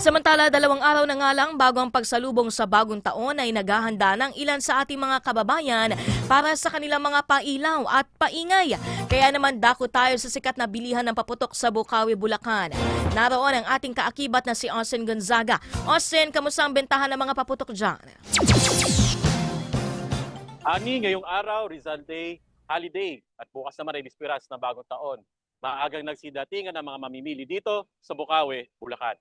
Samantala, 2 araw na nga lang bago ang pagsalubong sa bagong taon ay naghahanda ng ilan sa ating mga kababayan para sa kanilang mga pailaw at paingay. Kaya naman dako tayo sa sikat na bilihan ng paputok sa Bukawi, Bulacan. Naroon ang ating kaakibat na si Austin Gonzaga. Austin, kamusta ang bentahan ng mga paputok dyan? Ani, ngayong araw, Rizal Day, holiday at bukas naman ay bispiras ng bagong taon. Maagang nagsidatingan ang mga mamimili dito sa Bukawi, Bulacan.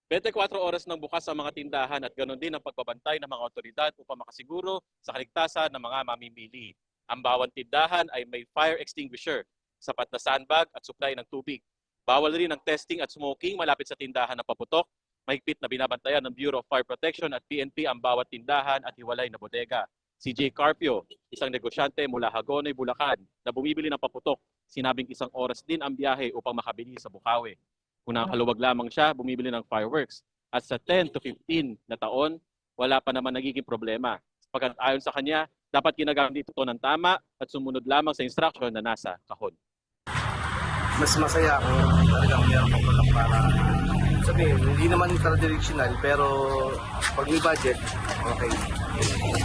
24 oras ng bukas ang mga tindahan at ganoon din ang pagbabantay ng mga otoridad upang makasiguro sa kaligtasan ng mga mamimili. Ang bawat tindahan ay may fire extinguisher, sapat na sandbag at supply ng tubig. Bawal rin ang testing at smoking malapit sa tindahan ng paputok. Mahigpit na binabantayan ng Bureau of Fire Protection at PNP ang bawat tindahan at hiwalay na bodega. Si J. Carpio, isang negosyante mula Hagonoy, Bulacan, na bumibili ng paputok, sinabing 1 oras din ang biyahe upang makabili sa Bukawi. Kung nakaluwag lamang siya, bumibili ng fireworks. At sa 10 to 15 na taon, wala pa naman nagiging problema. Pagkat ayon sa kanya, dapat ginagamit ito ng tama at sumunod lamang sa instruction na nasa kahon. Mas masaya kung talagang meron pang product para sabihin, hindi naman traditional pero pag may budget, okay.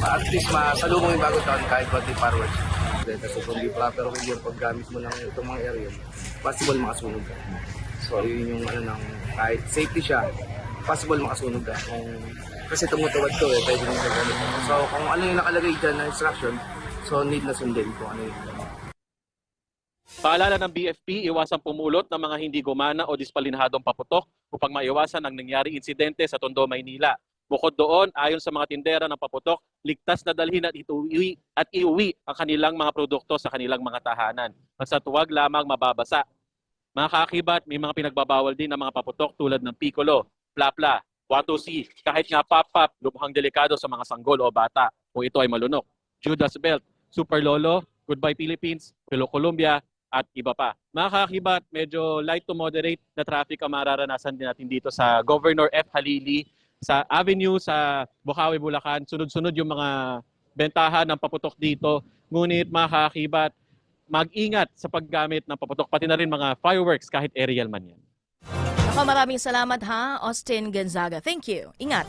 At least masalubong yung bagong taon kahit konti fireworks. Kasi kung di proper way yung paggamit mo ng itong mga area, possible makasunog ka. So yun yung kahit safety siya, possible makasunog ka. Kasi tumutuwad to pwede nyo gagamit. So kung ano yung nakalagay dyan na instruction, so need na sundin kung ano yung Paalala ng BFP, iwasang pumulot ng mga hindi gumana o dispalinhadong paputok upang maiwasan ang nangyaring insidente sa Tondo, Maynila. Bukod doon, ayon sa mga tindera ng paputok, ligtas na dalhin at iuwi ang kanilang mga produkto sa kanilang mga tahanan. At sa tuwag lamang mababasa. Mga kaakibat, may mga pinagbabawal din ng mga paputok tulad ng piccolo, plapla, 1-2C, kahit nga pop-pop, lubhang delikado sa mga sanggol o bata kung ito ay malunok. Judas Belt, Super Lolo, Goodbye Philippines, Pilo Columbia, at iba pa. Mga kaakibat, medyo light to moderate na traffic ang mararanasan din natin dito sa Governor F. Halili, sa Avenue, sa Bukawi, Bulacan. Sunod-sunod yung mga bentahan ng paputok dito. Ngunit mga kaakibat, mag-ingat sa paggamit ng paputok, pati na rin mga fireworks kahit aerial man yan. Maraming salamat ha, Austin Gonzaga. Thank you. Ingat.